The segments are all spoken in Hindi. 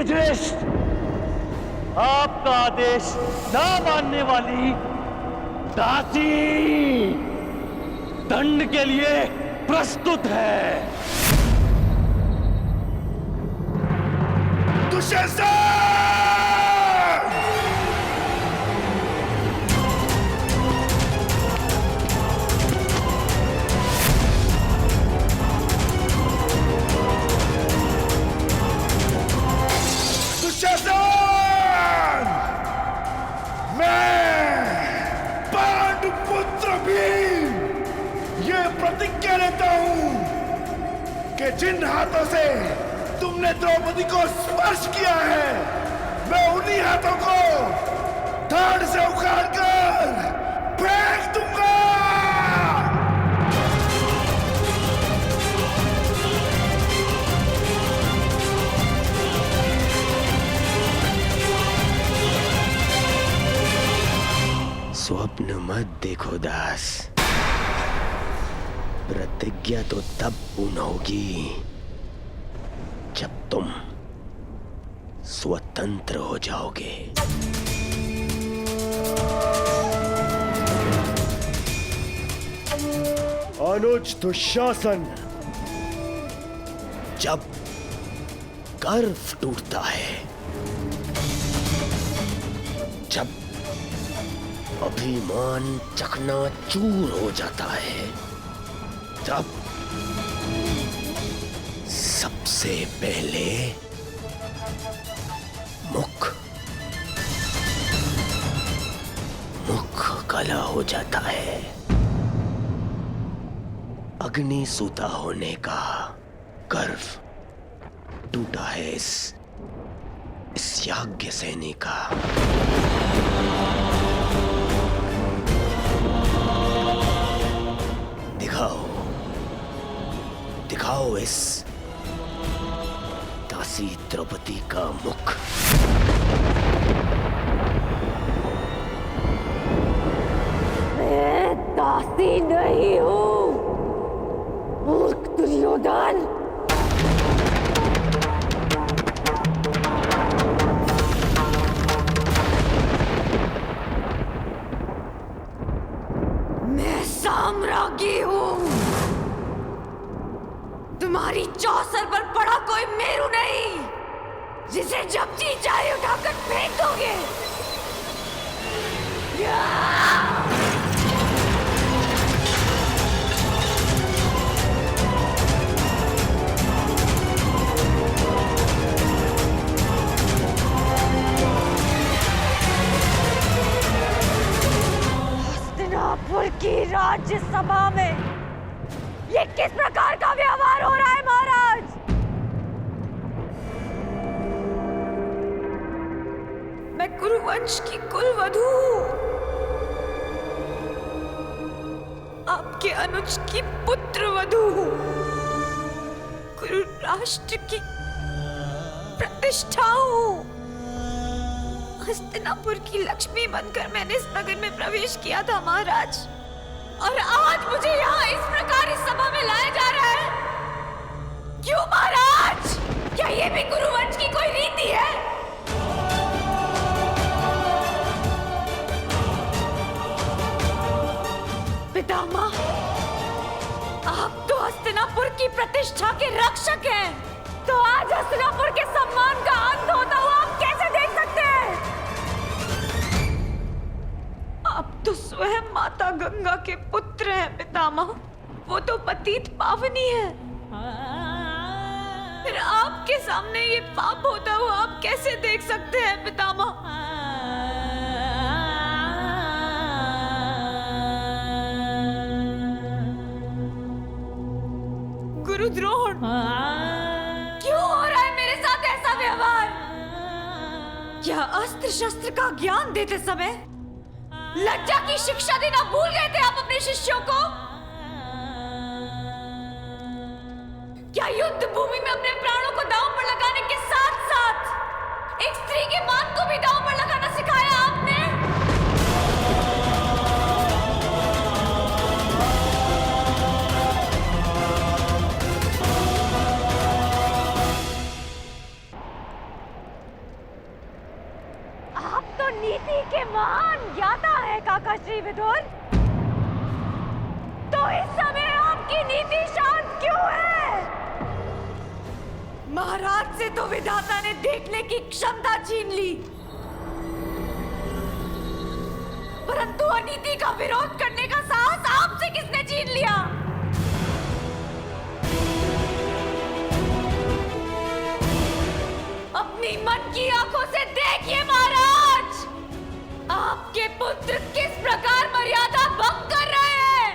युधिष्ठिर, आपका आदेश ना मानने वाली दासी दंड के लिए प्रस्तुत है। दुशासन! प्रतिज्ञा लेता हूं कि जिन हाथों से तुमने द्रौपदी को स्पर्श किया है, मैं उन्हीं हाथों को धड़ से उखाड़कर फेंक दूंगा। स्वप्न मत देखो दास, प्रतिज्ञा तो तब पूर्ण होगी जब तुम स्वतंत्र हो जाओगे। अनुज दुशासन, जब गर्व टूटता है, जब अभिमान चकनाचूर हो जाता है, तब सबसे पहले मुख काला हो जाता है। अग्नि सूता होने का गर्व टूटा है इस याज्ञ सैनी का। दिखाओ इस दासी द्रौपदी का मुख। मैं दासी नहीं हूं, मूर्ख दुर्योधन। मैं साम्राज्ञी हूं। तुम्हारी चौसर पर पड़ा कोई मेरू नहीं, जिसे जब जी चाहे उठाकर फेंक दोगे। हस्तिनापुर की राज्यसभा में ये किस प्रकार का व्यवहार हो रहा है महाराज? मैं कुरुवंश की कुलवधू हूं, आपके अनुज की पुत्र वधू हूं, कुरु राष्ट्र की प्रतिष्ठा हूं। हस्तिनापुर की लक्ष्मी बनकर मैंने इस नगर में प्रवेश किया था महाराज, और आज मुझे यहाँ इस प्रकार इस सभा में लाया जा रहा है। क्यों महाराज? क्या ये भी कुरुवंश की कोई रीति है? पितामह, आप तो हस्तिनापुर की प्रतिष्ठा के रक्षक हैं, तो आज हस्तिनापुर के सम्मान का अंत होता हुआ आप कैसे देख सकते हैं? आप तो स्वयं माता गंगा के पुत्र हैं पितामह, वो तो पतित पावनी है। फिर आपके सामने ये पाप होता हुआ आप कैसे देख सकते हैं पितामह? गुरुद्रोण, क्यों हो रहा है मेरे साथ ऐसा व्यवहार? क्या अस्त्र शस्त्र का ज्ञान देते समय लज्जा की शिक्षा देना भूल गए थे आप अपने शिष्यों को? क्या युद्ध भूमि में अपने प्राणों को दांव पर लगाने के साथ साथ एक स्त्री के मान को भी दांव पर लगाना सिखाया आपने? तो नीति के महान ज्ञाता है काका श्री विदुर। तो इस समय आपकी नीति शांत क्यों है? महाराज से तो विधाता ने देखने की क्षमता छीन ली, परंतु अनीति का विरोध करने का साहस आपसे किसने छीन लिया? अपनी मन की आंखों से देखिए महाराज, आपके पुत्र किस प्रकार मर्यादा भंग कर रहे हैं।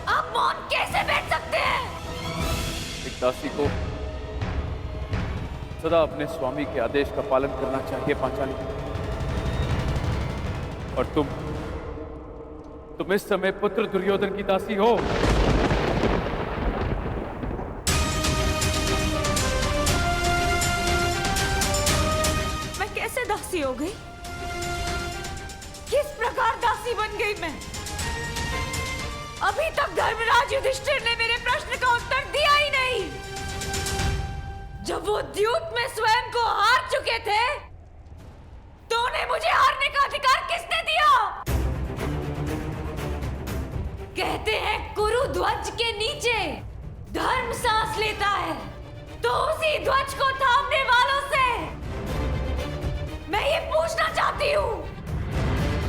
आप मौन कैसे बैठ सकते हैं? एक दासी को सदा अपने स्वामी के आदेश का पालन करना चाहिए पांचाली। और तुम इस समय पुत्र दुर्योधन की दासी हो। मैं कैसे दासी हो गई? किस प्रकार दासी बन गई मैं? अभी तक धर्मराज युधिष्ठिर ने मेरे प्रश्न का उत्तर दिया ही नहीं। जब वो द्यूत में स्वयं को हार चुके थे, तो उन्हें मुझे हारने का अधिकार किसने दिया? कहते हैं कुरु ध्वज के नीचे धर्म सांस लेता है, तो उसी ध्वज को थामने वालों से मैं ये पूछना चाहती हूँ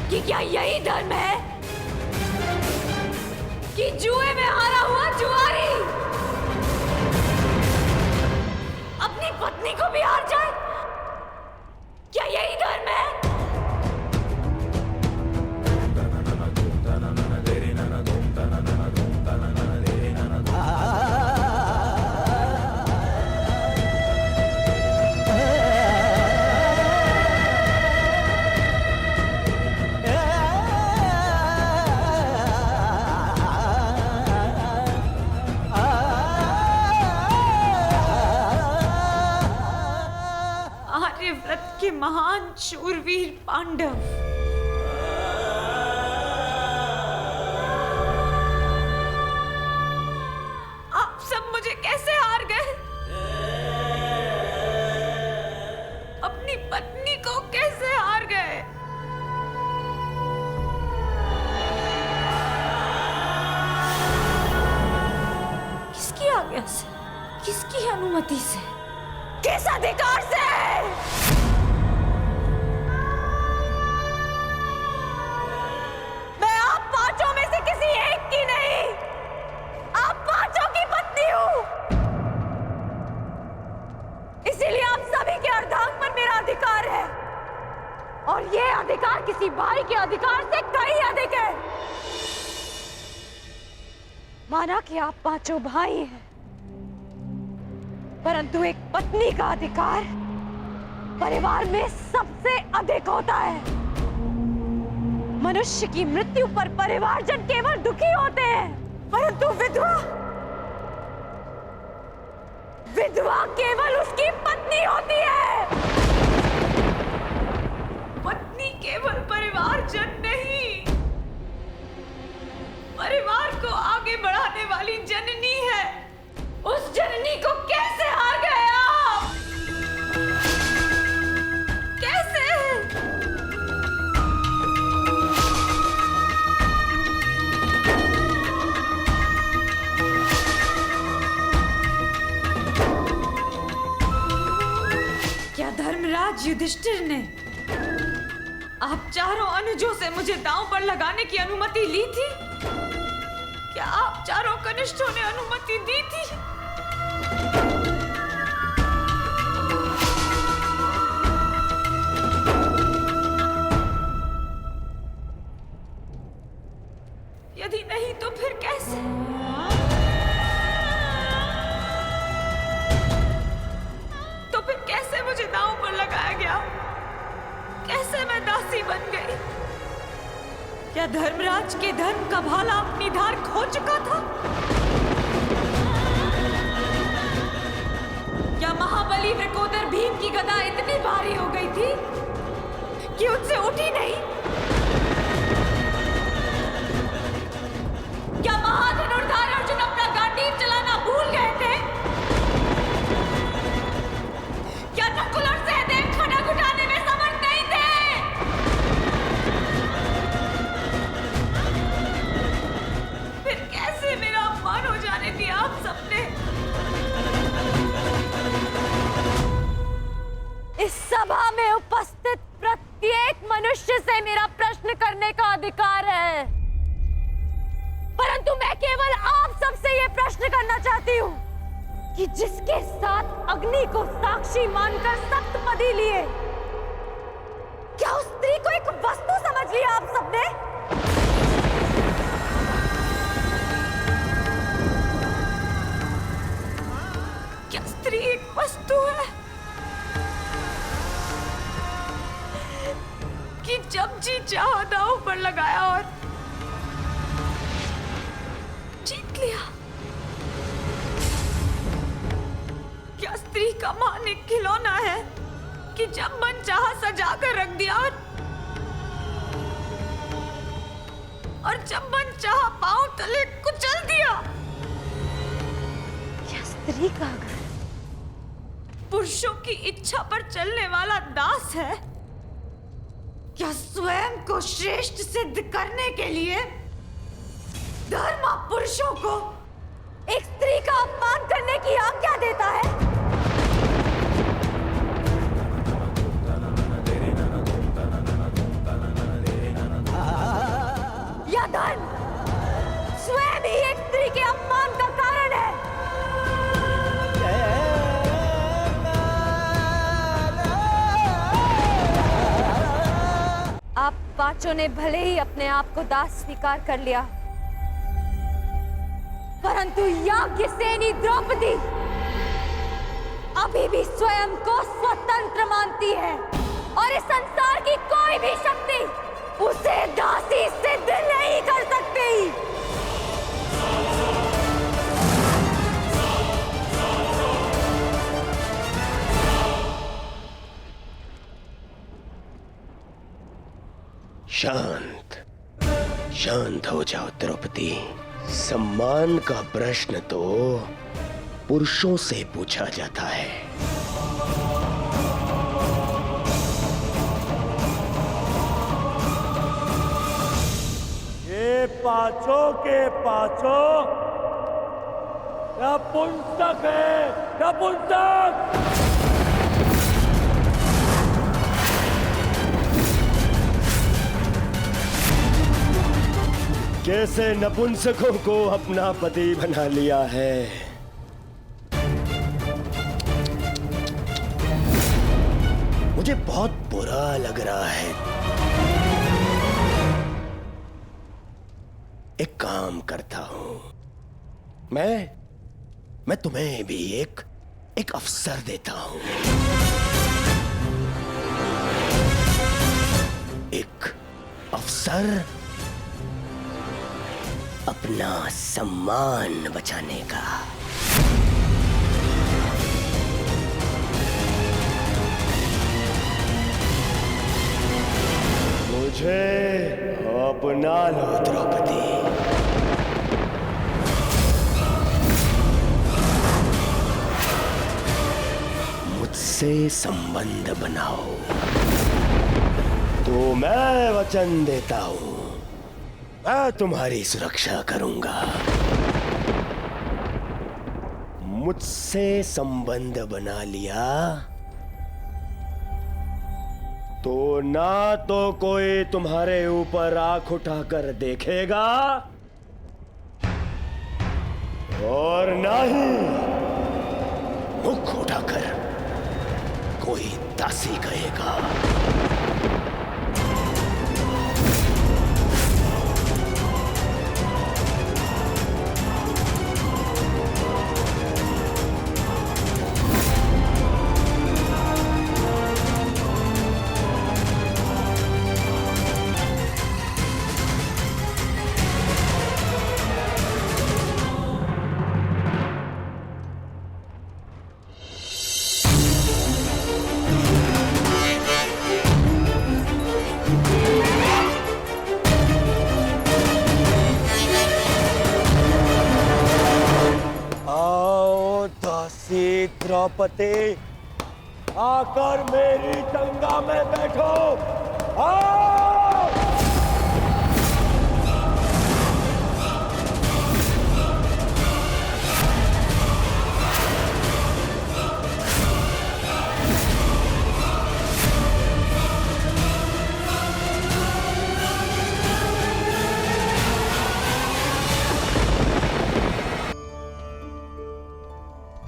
कि क्या यही धर्म है कि जुए में हारा हुआ जुआरी अपनी पत्नी को भी हार जाए? क्या यही धर्म है? आर्यव्रत के महान शूरवीर पांडव, आप सब मुझे कैसे हार गए? अपनी पत्नी को कैसे हार गए? किसकी आज्ञा से? किसकी अनुमति से? किस अधिकार से? मैं आप पांचों में से किसी एक की नहीं, आप पांचों की पत्नी हूं। इसीलिए आप सभी के अर्धांग पर मेरा अधिकार है, और ये अधिकार किसी भाई के अधिकार से कहीं अधिक है। माना कि आप पांचों भाई हैं, परंतु एक पत्नी का अधिकार परिवार में सबसे अधिक होता है। मनुष्य की मृत्यु पर परिवारजन केवल दुखी होते हैं, परंतु विधवा केवल उसकी पत्नी होती है। पत्नी केवल परिवारजन नहीं, परिवार को आगे बढ़ाने वाली जननी है। उस जननी को कैसे हार गए आप? कैसे? क्या धर्मराज युधिष्ठिर ने आप चारों अनुजों से मुझे दांव पर लगाने की अनुमति ली थी? क्या आप चारों कनिष्ठों ने अनुमति दी थी? यदि नहीं तो फिर कैसे? तो फिर कैसे मुझे दांव पर लगाया गया? कैसे मैं दासी बन गई? क्या धर्मराज के धर्म का भाला अपनी धार खो चुका था? क्या महाबली वृकोदर भीम की गदा इतनी भारी हो गई थी कि उनसे उठी नहीं? क्या महाधनुर्धार अर्जुन अपना गांडीव चलाना भूल गए थे? क्या नकुल और सहदेव खड़ग उठाने में समर्थ नहीं थे? सिद्ध करना चाहती हूँ कि जिसके साथ अग्नि को साक्षी मानकर सप्तपदी लिए, क्या उस स्त्री को एक वस्तु समझ लिया आप सबने? क्या स्त्री एक वस्तु है कि जब जी चाहा दांव पर लगाया और जीत लिया? क्या स्त्री का मान एक खिलौना है कि जब मन चाहा सजा कर रख दिया और जब मन चाहा पांव तले कुचल दिया? क्या स्त्री का घर पुरुषों की इच्छा पर चलने वाला दास है? क्या स्वयं को श्रेष्ठ सिद्ध करने के लिए धर्म पुरुषों को एक स्त्री का अपमान करने की आज्ञा देता है? या धर्म स्वयं ही एक स्त्री के अपमान का कारण है? आप पांचों ने भले ही अपने आप को दास स्वीकार कर लिया, परंतु याज्ञसेनी द्रौपदी अभी भी स्वयं को स्वतंत्र मानती है और इस संसार की कोई भी शक्ति उसे दासी सिद्ध नहीं कर सकती। शांत शांत हो जाओ द्रौपदी। सम्मान का प्रश्न तो पुरुषों से पूछा जाता है। ये पांचों के पांचों नपुंसक है, नपुंसक। कैसे नपुंसकों को अपना पति बना लिया है। मुझे बहुत बुरा लग रहा है। एक काम करता हूं, मैं तुम्हें भी एक अवसर देता हूं। एक अवसर अपना सम्मान बचाने का। मुझे अपना लो द्रौपदी। मुझसे संबंध बनाओ तो मैं वचन देता हूं, मैं तुम्हारी सुरक्षा करूंगा। मुझसे संबंध बना लिया तो ना तो कोई तुम्हारे ऊपर आंख उठाकर देखेगा और ना ही मुख उठाकर कोई दासी कहेगा। द्रौपदी आकर मेरी गंगा में बैठो। आओ!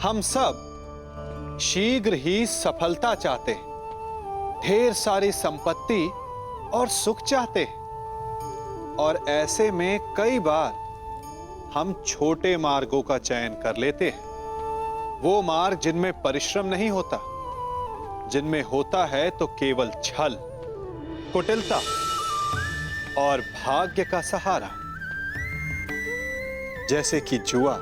हम सब शीघ्र ही सफलता चाहते हैं, ढेर सारी संपत्ति और सुख चाहते हैं, और ऐसे में कई बार हम छोटे मार्गों का चयन कर लेते हैं, वो मार्ग जिनमें परिश्रम नहीं होता, जिनमें होता है तो केवल छल, कुटिलता और भाग्य का सहारा, जैसे कि जुआ।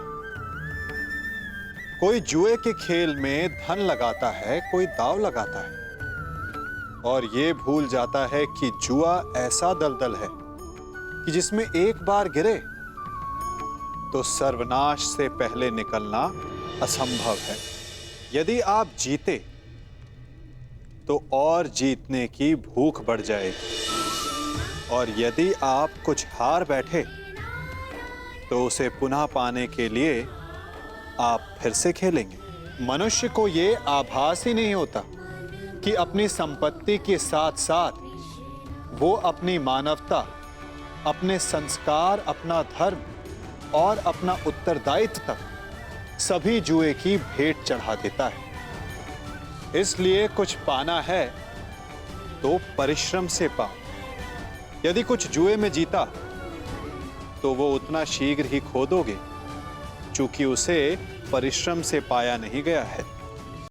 कोई जुए के खेल में धन लगाता है, कोई दांव लगाता है, और ये भूल जाता है कि जुआ ऐसा दलदल है कि जिसमें एक बार गिरे तो सर्वनाश से पहले निकलना असंभव है। यदि आप जीते तो और जीतने की भूख बढ़ जाएगी, और यदि आप कुछ हार बैठे तो उसे पुनः पाने के लिए आप फिर से खेलेंगे। मनुष्य को यह आभास ही नहीं होता कि अपनी संपत्ति के साथ साथ वो अपनी मानवता, अपने संस्कार, अपना धर्म और अपना उत्तरदायित्व तक सभी जुए की भेंट चढ़ा देता है। इसलिए कुछ पाना है तो परिश्रम से पाओ। यदि कुछ जुए में जीता तो वो उतना शीघ्र ही खो दोगे, चूंकि उसे परिश्रम से पाया नहीं गया है।